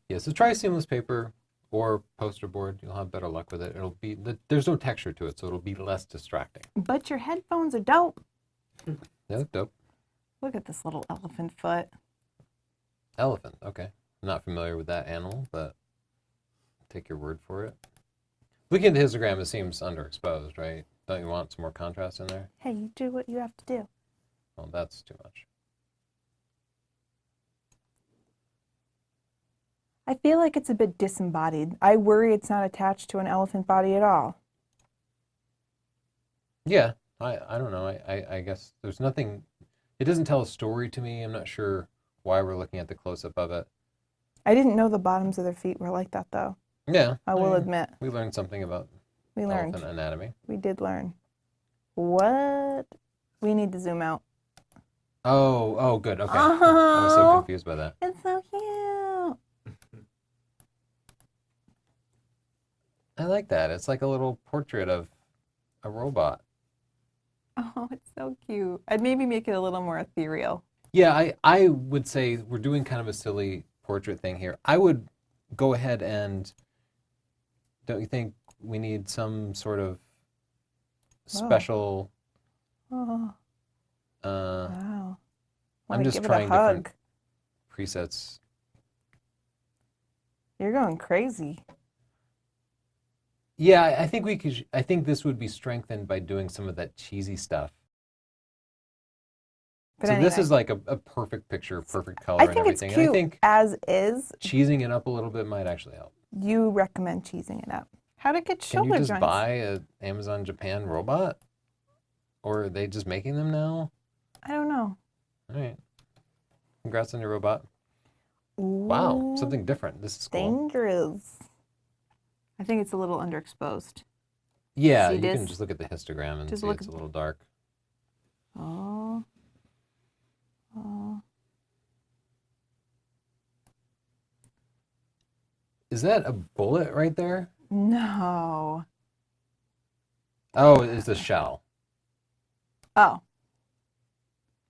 Yeah, so try seamless paper or poster board. You'll have better luck with it. There's no texture to it, so it'll be less distracting. But your headphones are dope. Yeah, dope. Look at this little elephant foot. Elephant, okay. I'm not familiar with that animal, but take your word for it. Looking at the histogram, it seems underexposed, right? Don't you want some more contrast in there? Hey, you do what you have to do. Well, that's too much. I feel like it's a bit disembodied. I worry it's not attached to an elephant body at all. Yeah, I don't know. I guess there's nothing, it doesn't tell a story to me. I'm not sure why we're looking at the close-up of it. I didn't know the bottoms of their feet were like that, though. Yeah. I will admit. We learned something about We learned. elephant anatomy. We did learn. What? We need to zoom out. Oh, good. Okay. I was so Oh, confused by that. it's so cute. I like that. It's like a little portrait of a robot. Oh, it's so cute. I'd maybe make it a little more ethereal. Yeah, I would say we're doing kind of a silly portrait thing here. I would go ahead and, don't you think we need some sort of special, Oh, uh, wow. I'm Wanna just give it a trying hug. different, presets. You're going crazy. Yeah, I think I think this would be strengthened by doing some of that cheesy stuff. But So anyway, this is like a perfect picture, perfect color I and think it's everything. cute And I think as is. cheesing it up a little bit might actually help. You recommend cheesing it up. How'd it get Can shoulder you just joints? buy a Amazon Japan robot? Or are they just making them now? I don't know. All right. Congrats on your robot. Wow, Ooh, something different. This is cool. dangerous. I think it's a little underexposed. Yeah, See you can this? just look at the histogram and Just see look it's a at- little dark. Oh. Oh. Is that a bullet right there? No. Oh, it's the shell. Oh,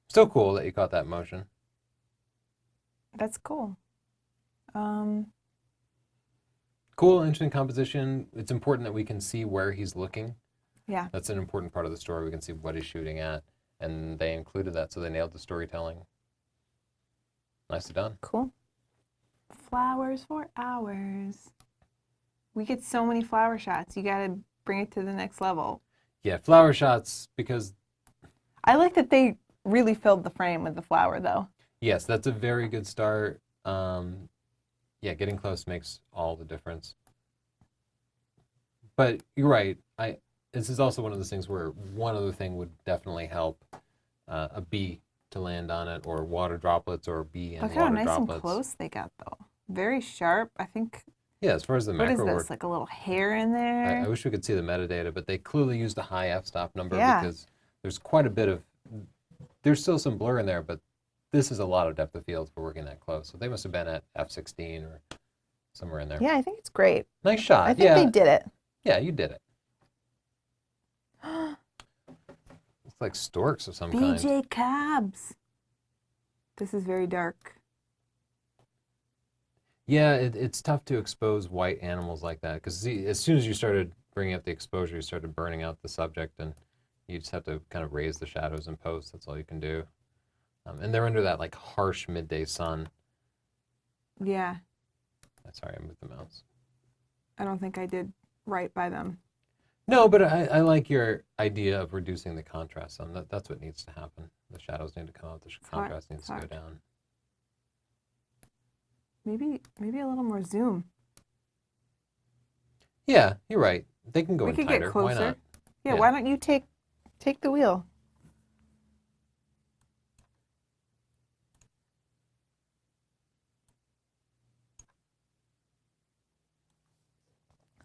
Still cool that you caught that motion. that's cool. Cool, interesting composition. It's important that we can see where he's looking. Yeah. That's an important part of the story. We can see what he's shooting at. And they included that, so they nailed the storytelling. Nicely done. Cool. Flowers for hours. We get so many flower shots. You got to bring it to the next level. Yeah, flower shots, because, I like that they really filled the frame with the flower, though. yes, that's a very good start. Yeah, getting close makes all the difference. But you're right. This is also one of those things where one other thing would definitely help, a bee to land on it, or water droplets, or bee and Look how water nice droplets. and close they got, though. Very sharp. I think, Yeah, as far as the what is macro this? work, Like a little hair in there? I wish we could see the metadata, but they clearly used a high f-stop number Yeah. because there's quite a bit of, there's still some blur in there, but this is a lot of depth of field for working that close. So they must have been at f16 or somewhere in there. Yeah, I think it's great. Nice shot. I think yeah. they did it. Yeah, you did it. It's like storks of some kind. BJ Cabs. This is very dark. Yeah, it's tough to expose white animals like that because as soon as you started bringing up the exposure, you started burning out the subject, and you just have to kind of raise the shadows in post. That's all you can do. And they're under that like harsh midday sun. Yeah, Sorry, I moved the mouse. I don't think I did right by them. No, but I like your idea of reducing the contrast. That's what needs to happen. The shadows need to come out. The contrast needs to go down. Maybe a little more zoom. Yeah, you're right. They can go We in could tighter. get closer. Why not? Yeah, Yeah. why don't you take the wheel?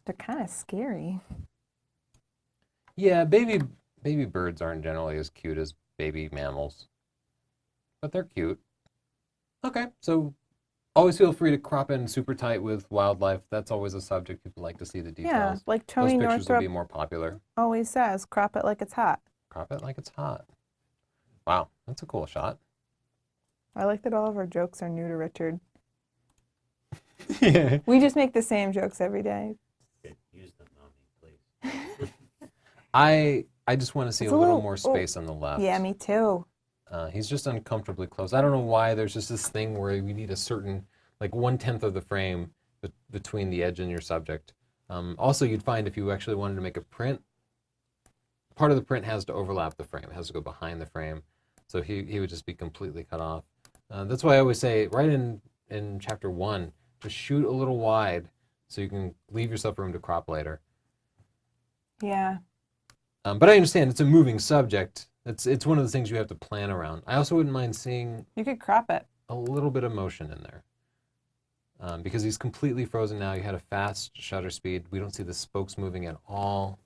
They're kind of scary. Yeah, baby birds aren't generally as cute as baby mammals, but they're cute. Okay, so always feel free to crop in super tight with wildlife. That's always a subject people like to see the Yeah, details. like Those Tony pictures will Northrup be more popular. always says, crop it like it's hot. Crop it like it's hot. Wow, that's a cool shot. I like that all of our jokes are new to Richard. Yeah. We just make the same jokes every day. Use them on me, please. I just want to see It's a a little little- more space on the left. Yeah, me too. He's just uncomfortably close. I don't know why there's just this thing where we need a certain, like 1/10 of the frame between the edge and your subject. Also, you'd find if you actually wanted to make a print, part of the print has to overlap the frame. It has to go behind the frame. So he would just be completely cut off. That's why I always say, right in chapter 1, just shoot a little wide so you can leave yourself room to crop later. Yeah. But I understand it's a moving subject. It's one of the things you have to plan around. I also wouldn't mind seeing You could crop it. a little bit of motion in there. Because he's completely frozen now. You had a fast shutter speed. We don't see the spokes moving at all.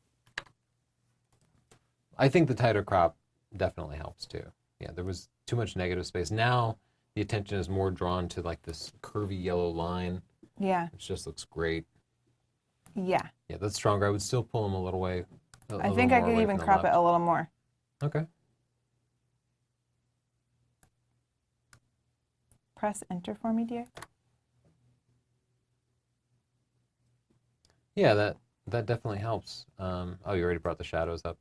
I think the tighter crop definitely helps too. Yeah, there was too much negative space. Now the attention is more drawn to like this curvy yellow line, Yeah. which just looks great. Yeah. Yeah, that's stronger. I would still pull him a little way. I think I could even crop it a little more. Okay. Press enter for me, dear. Yeah, that definitely helps. Oh, you already brought the shadows up.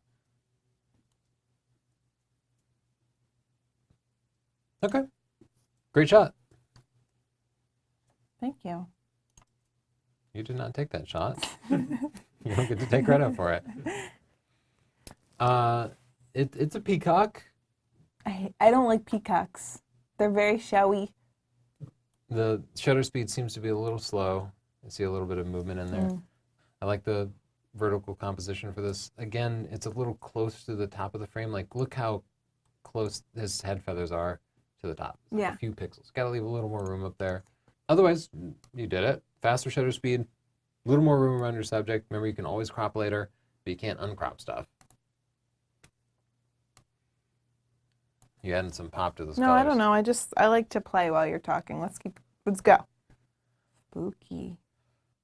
Okay. Great shot. Thank you. You did not take that shot. You don't get to take credit for it. It's a peacock. I don't like peacocks. They're very showy. The shutter speed seems to be a little slow. I see a little bit of movement in there. I like the vertical composition for this. Again, it's a little close to the top of the frame. Like, look how close his head feathers are to the top. It's like a few pixels. Got to leave a little more room up there. Otherwise, you did it. Faster shutter speed, a little more room around your subject. Remember, you can always crop later, but you can't uncrop stuff. You added some pop to this. No, I don't know. I like to play while you're talking. Let's go. Spooky.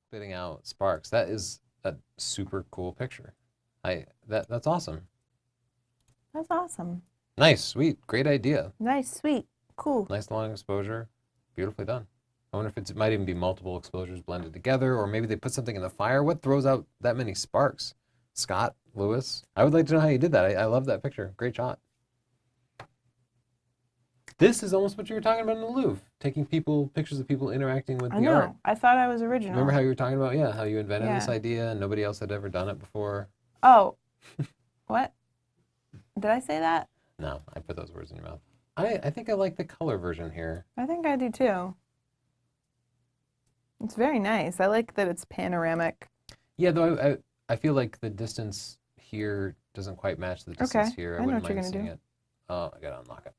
Spitting out sparks. That is a super cool picture. That's awesome. That's awesome. Nice, sweet, great idea. Nice, sweet, cool. Nice long exposure. Beautifully done. I wonder if it might even be multiple exposures blended together, or maybe they put something in the fire. What throws out that many sparks? Scott, Lewis? I would like to know how you did that. I love that picture. Great shot. This is almost what you were talking about in the Louvre, taking pictures of people interacting with the art. I thought I was original. Remember how you were talking about, how you invented this idea and nobody else had ever done it before? Oh, what? Did I say that? No, I put those words in your mouth. I think I like the color version here. I think I do too. It's very nice. I like that it's panoramic. Yeah, though I feel like the distance here doesn't quite match the distance here. I know what you're going to do. Oh, I got to unlock it.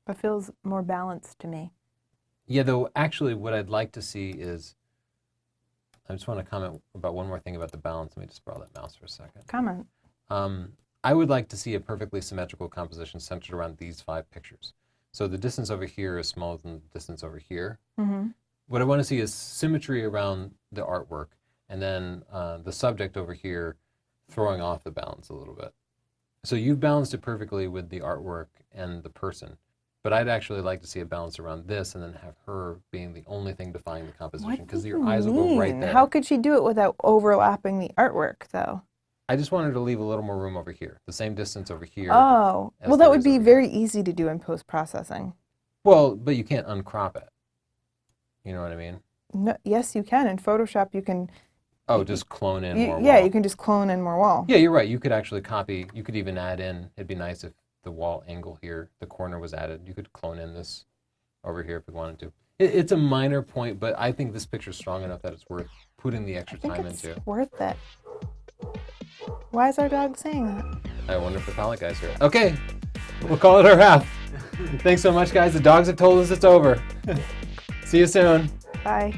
It feels more balanced to me. Yeah, though, actually, what I'd like to see is, I just want to comment about one more thing about the balance. Let me just borrow that mouse for a second. Comment. I would like to see a perfectly symmetrical composition centered around these 5 pictures. So the distance over here is smaller than the distance over here. Mm-hmm. What I want to see is symmetry around the artwork, and then the subject over here throwing off the balance a little bit. So you've balanced it perfectly with the artwork and the person. But I'd actually like to see a balance around this and then have her being the only thing defining the composition, because your eyes will go right there. How could she do it without overlapping the artwork, though? I just wanted to leave a little more room over here, the same distance over here. Oh, well, that would be very easy to do in post-processing. Well, but you can't uncrop it. You know what I mean? No, yes, you can. In Photoshop, you can... Oh, just clone in more wall. Yeah, you can just clone in more wall. Yeah, you're right. You could actually copy. You could even add in. It'd be nice if the wall angle here, the corner was added. You could clone in this over here if you wanted to. It's a minor point, but I think this picture's strong enough that it's worth putting the extra time into. It's worth it. Why is our dog saying that? I wonder if the palette guy's here. Okay, we'll call it our half. Thanks so much, guys. The dogs have told us it's over. See you soon. Bye.